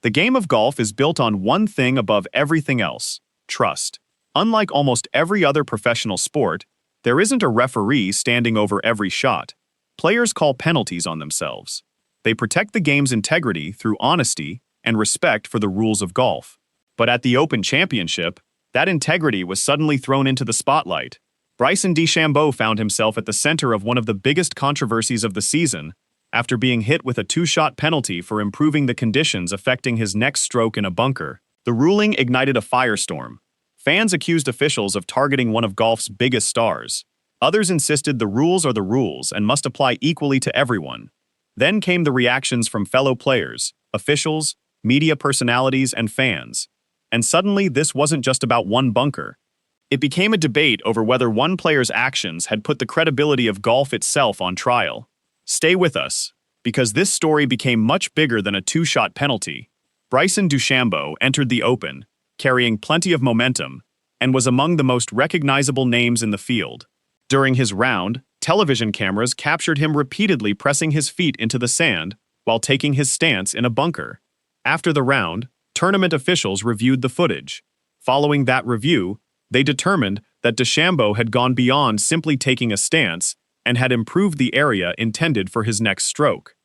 The game of golf is built on one thing above everything else: trust. Unlike almost every other professional sport, there isn't a referee standing over every shot. Players call penalties on themselves. They protect the game's integrity through honesty and respect for the rules of golf. But at the Open Championship, that integrity was suddenly thrown into the spotlight. Bryson DeChambeau found himself at the center of one of the biggest controversies of the season after being hit with a two-shot penalty for improving the conditions affecting his next stroke in a bunker. The ruling ignited a firestorm. Fans accused officials of targeting one of golf's biggest stars. Others insisted the rules are the rules and must apply equally to everyone. Then came the reactions from fellow players, officials, media personalities, and fans. And suddenly, this wasn't just about one bunker. It became a debate over whether one player's actions had put the credibility of golf itself on trial. Stay with us, because this story became much bigger than a two-shot penalty. Bryson DeChambeau entered the Open, carrying plenty of momentum, and was among the most recognizable names in the field. During his round, television cameras captured him repeatedly pressing his feet into the sand while taking his stance in a bunker. After the round, tournament officials reviewed the footage. Following that review, they determined that DeChambeau had gone beyond simply taking a stance and had improved the area intended for his next stroke.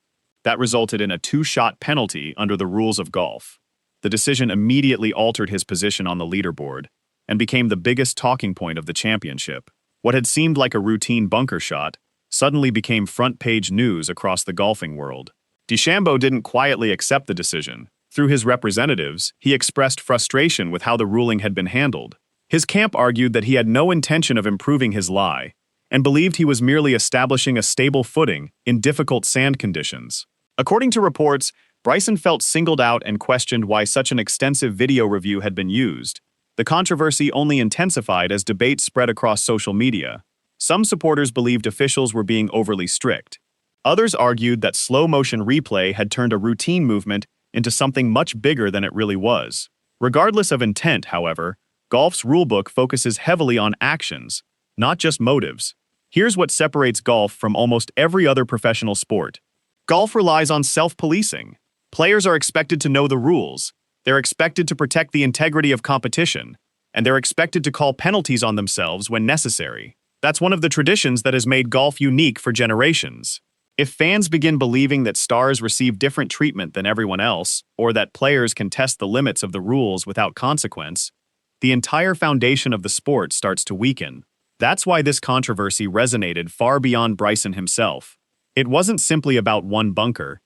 That resulted in a two-shot penalty under the rules of golf. The decision immediately altered his position on the leaderboard and became the biggest talking point of the championship. What had seemed like a routine bunker shot suddenly became front-page news across the golfing world. DeChambeau didn't quietly accept the decision. Through his representatives, he expressed frustration with how the ruling had been handled. His camp argued that he had no intention of improving his lie and believed he was merely establishing a stable footing in difficult sand conditions. According to reports, Bryson felt singled out and questioned why such an extensive video review had been used. The controversy only intensified as debates spread across social media. Some supporters believed officials were being overly strict. Others argued that slow-motion replay had turned a routine movement into something much bigger than it really was. Regardless of intent, however, golf's rulebook focuses heavily on actions, not just motives. Here's what separates golf from almost every other professional sport. Golf relies on self-policing. Players are expected to know the rules. They're expected to protect the integrity of competition, and they're expected to call penalties on themselves when necessary. That's one of the traditions that has made golf unique for generations. If fans begin believing that stars receive different treatment than everyone else, or that players can test the limits of the rules without consequence, the entire foundation of the sport starts to weaken. That's why this controversy resonated far beyond Bryson himself. It wasn't simply about one bunker.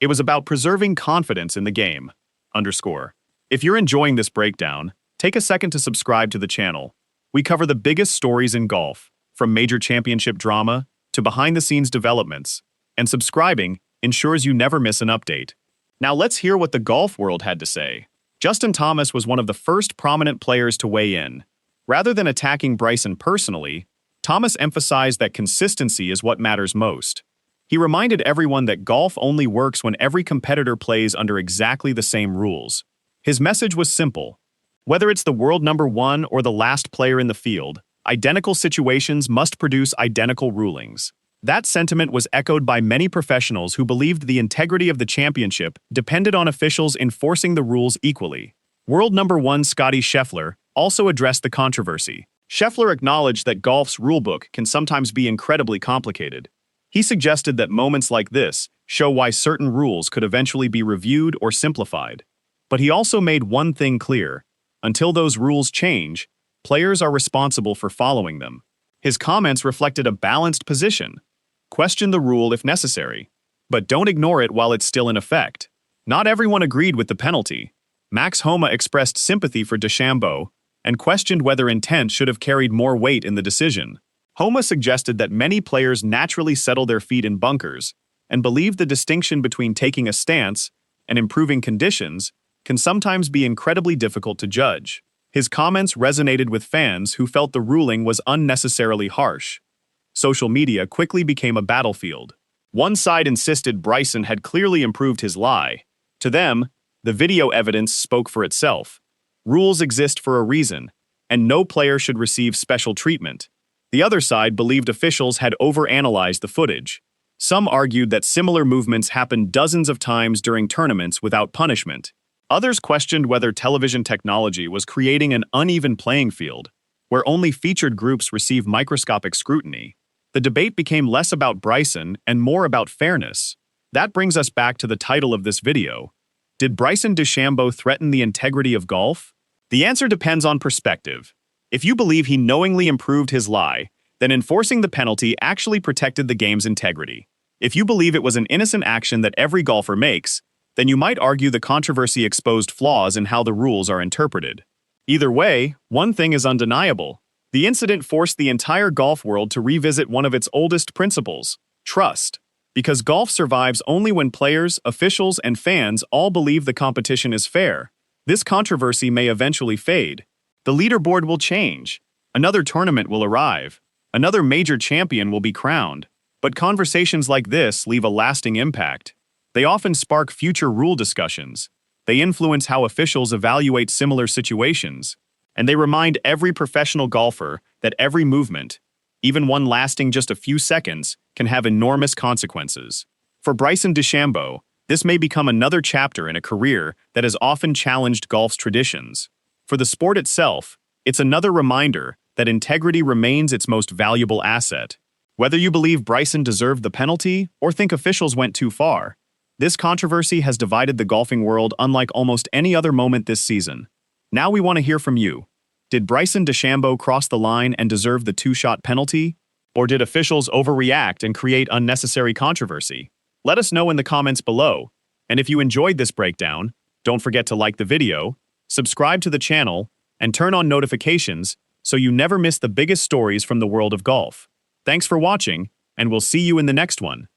It was about preserving confidence in the game. If you're enjoying this breakdown, take a second to subscribe to the channel. We cover the biggest stories in golf, from major championship drama to behind-the-scenes developments, and subscribing ensures you never miss an update. Now let's hear what the golf world had to say. Justin Thomas was one of the first prominent players to weigh in. Rather than attacking Bryson personally, Thomas emphasized that consistency is what matters most. He reminded everyone that golf only works when every competitor plays under exactly the same rules. His message was simple. Whether it's the world number one or the last player in the field, identical situations must produce identical rulings. That sentiment was echoed by many professionals who believed the integrity of the championship depended on officials enforcing the rules equally. World number one Scottie Scheffler also addressed the controversy. Scheffler acknowledged that golf's rulebook can sometimes be incredibly complicated. He suggested that moments like this show why certain rules could eventually be reviewed or simplified. But he also made one thing clear: until those rules change, players are responsible for following them. His comments reflected a balanced position. Question the rule if necessary, but don't ignore it while it's still in effect. Not everyone agreed with the penalty. Homa expressed sympathy for DeChambeau and questioned whether intent should have carried more weight in the decision. Homa suggested that many players naturally settle their feet in bunkers and believed the distinction between taking a stance and improving conditions can sometimes be incredibly difficult to judge. His comments resonated with fans who felt the ruling was unnecessarily harsh. Social media quickly became a battlefield. One side insisted Bryson had clearly improved his lie. To them, the video evidence spoke for itself. Rules exist for a reason, and no player should receive special treatment. The other side believed officials had overanalyzed the footage. Some argued that similar movements happened dozens of times during tournaments without punishment. Others questioned whether television technology was creating an uneven playing field, where only featured groups receive microscopic scrutiny. The debate became less about Bryson and more about fairness. That brings us back to the title of this video. Did Bryson DeChambeau threaten the integrity of golf? The answer depends on perspective. If you believe he knowingly improved his lie, then enforcing the penalty actually protected the game's integrity. If you believe it was an innocent action that every golfer makes, then you might argue the controversy exposed flaws in how the rules are interpreted. Either way, one thing is undeniable. The incident forced the entire golf world to revisit one of its oldest principles: trust. Because golf survives only when players, officials, and fans all believe the competition is fair. This controversy may eventually fade. The leaderboard will change. Another tournament will arrive. Another major champion will be crowned. But conversations like this leave a lasting impact. They often spark future rule discussions. They influence how officials evaluate similar situations. And they remind every professional golfer that every movement, even one lasting just a few seconds, can have enormous consequences. For Bryson DeChambeau, this may become another chapter in a career that has often challenged golf's traditions. For the sport itself, it's another reminder that integrity remains its most valuable asset. Whether you believe Bryson deserved the penalty or think officials went too far, this controversy has divided the golfing world unlike almost any other moment this season. Now we want to hear from you. Did Bryson DeChambeau cross the line and deserve the two-shot penalty? Or did officials overreact and create unnecessary controversy? Let us know in the comments below. And if you enjoyed this breakdown, don't forget to like the video, subscribe to the channel, and turn on notifications so you never miss the biggest stories from the world of golf. Thanks for watching, and we'll see you in the next one.